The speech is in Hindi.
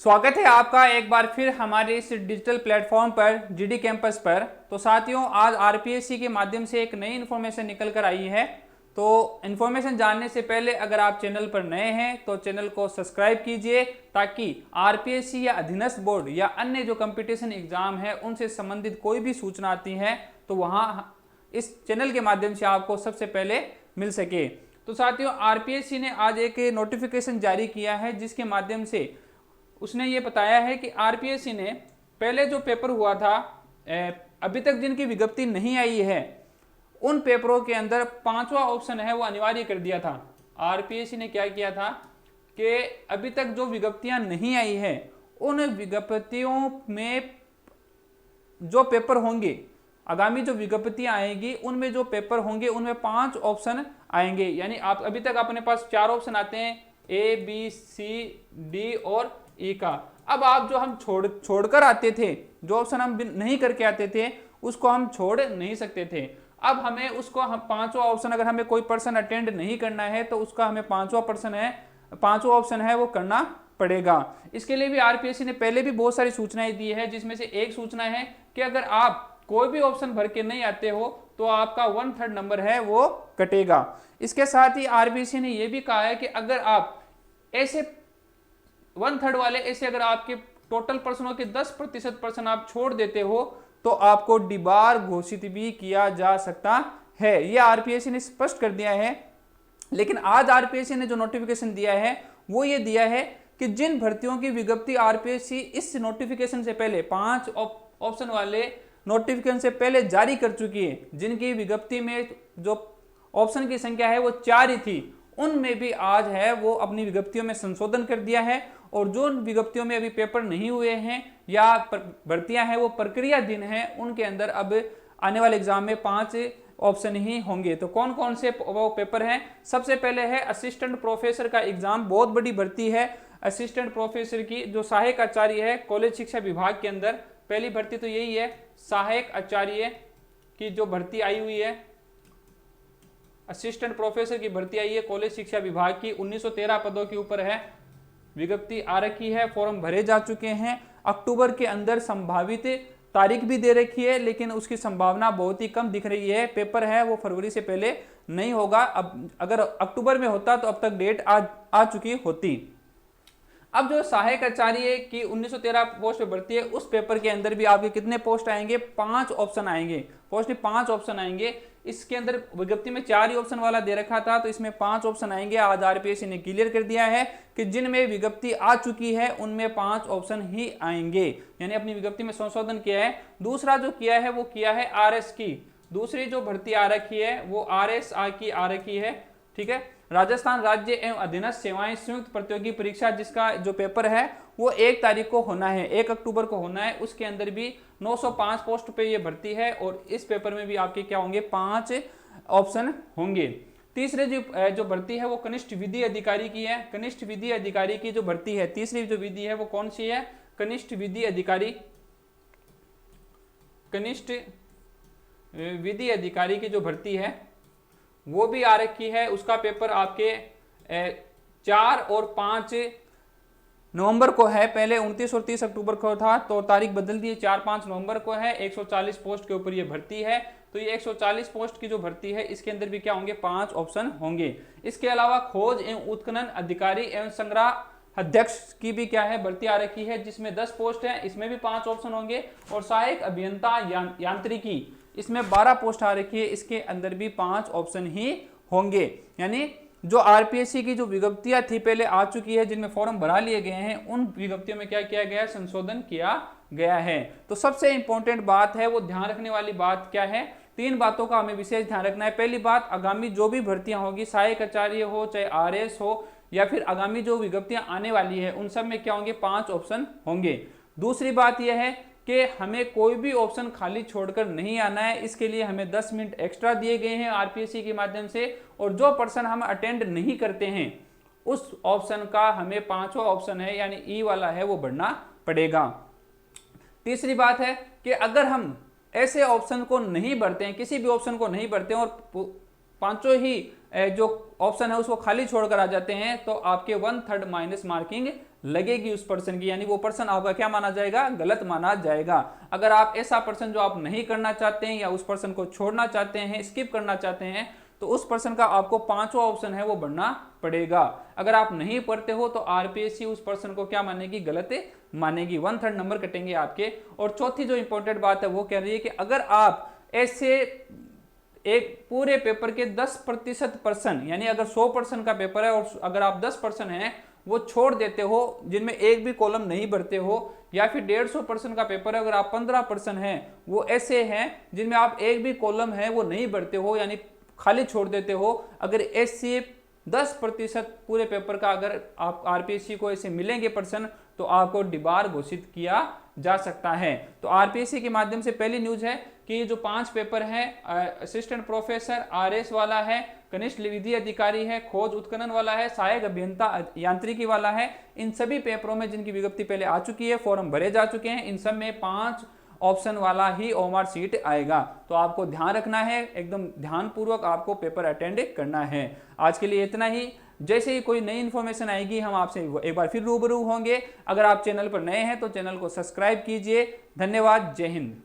स्वागत है आपका एक बार फिर हमारे इस डिजिटल प्लेटफॉर्म पर जीडी कैंपस पर। तो साथियों, आज आरपीएससी के माध्यम से एक नई इन्फॉर्मेशन निकल कर आई है। तो इन्फॉर्मेशन जानने से पहले अगर आप चैनल पर नए हैं तो चैनल को सब्सक्राइब कीजिए, ताकि आरपीएससी या अधीनस्थ बोर्ड या अन्य जो कंपटीशन एग्जाम है उनसे संबंधित कोई भी सूचना आती है तो वहाँ इस चैनल के माध्यम से आपको सबसे पहले मिल सके। तो साथियों, आरपीएससी ने आज एक नोटिफिकेशन जारी किया है, जिसके माध्यम से उसने ये बताया है कि आरपीएससी ने पहले जो पेपर हुआ था, अभी तक जिनकी विज्ञप्ति नहीं आई है, उन पेपरों के अंदर 5वां ऑप्शन है वो अनिवार्य कर दिया था। आरपीएससी ने क्या किया था कि अभी तक जो विज्ञप्तियां नहीं आई है, उन विज्ञप्तियों में जो पेपर होंगे, आगामी जो विज्ञप्तियां आएंगी उनमें जो पेपर होंगे उनमें 5 ऑप्शन आएंगे। यानी आप अभी तक अपने पास 4 ऑप्शन आते हैं, ए बी सी डी और ई का। अब आप जो हम छोड़कर आते थे, जो ऑप्शन हम नहीं करके आते थे, उसको हम छोड़ नहीं सकते थे। अब हमें उसको हम 5वां ऑप्शन, अगर हमें कोई पर्सन अटेंड नहीं करना है तो उसका हमें 5वां ऑप्शन है वो करना पड़ेगा। इसके लिए भी आरपीएससी ने पहले भी बहुत सारी सूचनाएं दी है, जिसमें से एक सूचना है कि अगर आप कोई भी ऑप्शन भर के नहीं आते हो तो आपका 1/3 नंबर है वो कटेगा। इसके साथ ही आरपीएससी ने यह भी कहा है कि अगर आप ऐसे 1/3 वाले ऐसे अगर आपके टोटल पर्सनों के 10% पर्सन आप छोड़ देते हो तो आपको डिबार घोषित भी किया जा सकता है। यह आरपीएससी ने स्पष्ट कर दिया है। लेकिन आज आरपीएससी ने जो नोटिफिकेशन दिया है वो ये दिया है कि जिन भर्तियों की विज्ञप्ति आरपीएससी इस नोटिफिकेशन से पहले 5 ऑप्शन वाले नोटिफिकेशन से पहले जारी कर चुकी है, जिनकी विज्ञप्ति में जो ऑप्शन की संख्या है वो 4 ही थी, उनमें भी आज है वो अपनी विज्ञप्तियों में संशोधन कर दिया है। और जो विज्ञप्तियों में अभी पेपर नहीं हुए हैं या भर्तियां हैं वो प्रक्रियाधीन हैं, उनके अंदर अब आने वाले एग्जाम में 5 ऑप्शन ही होंगे। तो कौन कौन से वो पेपर हैं? सबसे पहले है असिस्टेंट प्रोफेसर का एग्जाम, बहुत बड़ी भर्ती है। असिस्टेंट प्रोफेसर की जो सहायक आचार्य है कॉलेज शिक्षा विभाग के अंदर, पहली भर्ती तो यही है। सहायक आचार्य की जो भर्ती आई हुई है, असिस्टेंट प्रोफेसर की भर्ती आई है कॉलेज शिक्षा विभाग की, 1913 पदों के ऊपर है। विज्ञप्ति आ रखी है, फॉर्म भरे जा चुके हैं। अक्टूबर के अंदर संभावित तारीख भी दे रखी है, लेकिन उसकी संभावना बहुत ही कम दिख रही है। पेपर है वो फरवरी से पहले नहीं होगा। अब अगर अक्टूबर में होता तो अब तक डेट आ चुकी होती। अब जो सहायक आचार्य की 1913 पोस्ट पे भर्ती है, उस पेपर के अंदर भी आपके कितने पोस्ट आएंगे? 5 ऑप्शन आएंगे। पोस्ट में 5 ऑप्शन आएंगे। इसके अंदर विज्ञप्ति में 4 ही ऑप्शन वाला दे रखा था, तो इसमें 5 ऑप्शन आएंगे। आज आरपीएससी ने क्लियर कर दिया है कि जिनमें विज्ञप्ति आ चुकी है उनमें 5 ऑप्शन ही आएंगे, यानी अपनी विज्ञप्ति में संशोधन किया है। दूसरा जो किया है वो किया है आरएस की, दूसरी जो भर्ती आ रखी है वो आरएस की आ रखी है। ठीक है, राजस्थान राज्य एवं अधीनस्थ सेवाएं संयुक्त प्रतियोगी परीक्षा, जिसका जो पेपर है वो 1 तारीख को होना है, 1 अक्टूबर को होना है। उसके अंदर भी 905 पोस्ट पे ये भर्ती है और इस पेपर में भी आपके क्या होंगे? 5 ऑप्शन होंगे। तीसरे जो भर्ती है वो कनिष्ठ विधि अधिकारी की है। कनिष्ठ विधि अधिकारी की जो भर्ती है, तीसरी जो विधि है वो कौन सी है? कनिष्ठ विधि अधिकारी। कनिष्ठ विधि अधिकारी की जो भर्ती है वो भी आ रखी है। उसका पेपर आपके 4 और 5 नवंबर को है। पहले 29 और 30 अक्टूबर को था, तो तारीख बदल दी, 4-5 नवंबर को है। 140 पोस्ट के ऊपर ये भर्ती है। तो ये 140 पोस्ट की जो भर्ती है इसके अंदर भी क्या होंगे? 5 ऑप्शन होंगे। इसके अलावा खोज एवं उत्खनन अधिकारी एवं संग्रह अध्यक्ष की भी क्या है? भर्ती आ रखी है, जिसमें 10 पोस्ट है, इसमें भी 5 ऑप्शन होंगे। और सहायक अभियंता यांत्रिकी, इसमें 12 पोस्ट आ रखी है, इसके अंदर भी 5 ऑप्शन ही होंगे। यानी जो आरपीएससी की जो विज्ञप्तियां थी पहले आ चुकी है, जिनमें फॉर्म भरा लिए गए हैं, उन विज्ञप्तियों में क्या किया गया है? संशोधन किया गया है। तो सबसे इंपॉर्टेंट बात है वो ध्यान रखने वाली बात क्या है? 3 बातों का हमें विशेष ध्यान रखना है। पहली बात, आगामी जो भी भर्तियां होगी, सहायक आचार्य हो चाहे आरएस हो या फिर आगामी जो विज्ञप्तियां आने वाली है, उन सब में क्या होंगे? 5 ऑप्शन होंगे। दूसरी बात यह है कि हमें कोई भी ऑप्शन खाली छोड़कर नहीं आना है। इसके लिए हमें 10 मिनट एक्स्ट्रा दिए गए हैं आरपीएससी के माध्यम से, और जो पर्सन हम अटेंड नहीं करते हैं उस ऑप्शन का हमें 5वां ऑप्शन है यानी ई वाला है वो भरना पड़ेगा। तीसरी बात है कि अगर हम ऐसे ऑप्शन को नहीं भरते हैं, किसी भी ऑप्शन को नहीं भरते हैं और 5 ही जो ऑप्शन है उसको खाली छोड़कर आ जाते हैं, तो आपके 1/3 माइनस मार्किंग लगेगी उस पर्सन की, यानी वो पर्सन आपका क्या माना जाएगा, गलत माना जाएगा। अगर आप ऐसा पर्सन जो आप नहीं करना चाहते हैं या उस पर्सन को छोड़ना चाहते हैं, स्किप करना चाहते हैं, तो उस पर्सन का आपको पांचवा ऑप्शन है वो भरना पड़ेगा। अगर आप नहीं पढ़ते हो तो आरपीएससी उस पर्सन को क्या मानेगी, गलत मानेगी, 1/3 नंबर कटेंगे आपके। और चौथी जो इंपॉर्टेंट बात है वो कह रही है कि अगर आप ऐसे एक पूरे पेपर के 10% पर्सन, यानी अगर 100% का पेपर है और अगर आप 10% हैं वो छोड़ देते हो, जिनमें एक भी कॉलम नहीं भरते हो, या फिर 150% का पेपर है अगर आप 15% हैं वो ऐसे हैं जिनमें आप एक भी कॉलम है वो नहीं भरते हो, यानी खाली छोड़ देते हो, अगर ऐसे 10% पूरे पेपर का अगर आप आरपीएससी को ऐसे मिलेंगे पर्सन, तो आपको डिबार घोषित किया जा सकता है। तो आरपीएससी के माध्यम से पहली न्यूज है कि ये जो 5 पेपर है, असिस्टेंट प्रोफेसर आरएस वाला है, कनिष्ठ विधि अधिकारी है, खोज उत्खनन वाला है, सहायक अभियंता यांत्रिकी वाला है, इन सभी पेपरों में जिनकी विज्ञप्ति पहले आ चुकी है, फॉर्म भरे जा चुके हैं, इन सब में 5 ऑप्शन वाला ही ओएमआर सीट आएगा। तो आपको ध्यान रखना है, एकदम ध्यानपूर्वक आपको पेपर अटेंड करना है। आज के लिए इतना ही। जैसे ही कोई नई इन्फॉर्मेशन आएगी हम आपसे एक बार फिर रूबरू होंगे। अगर आप चैनल पर नए हैं तो चैनल को सब्सक्राइब कीजिए। धन्यवाद। जय हिंद।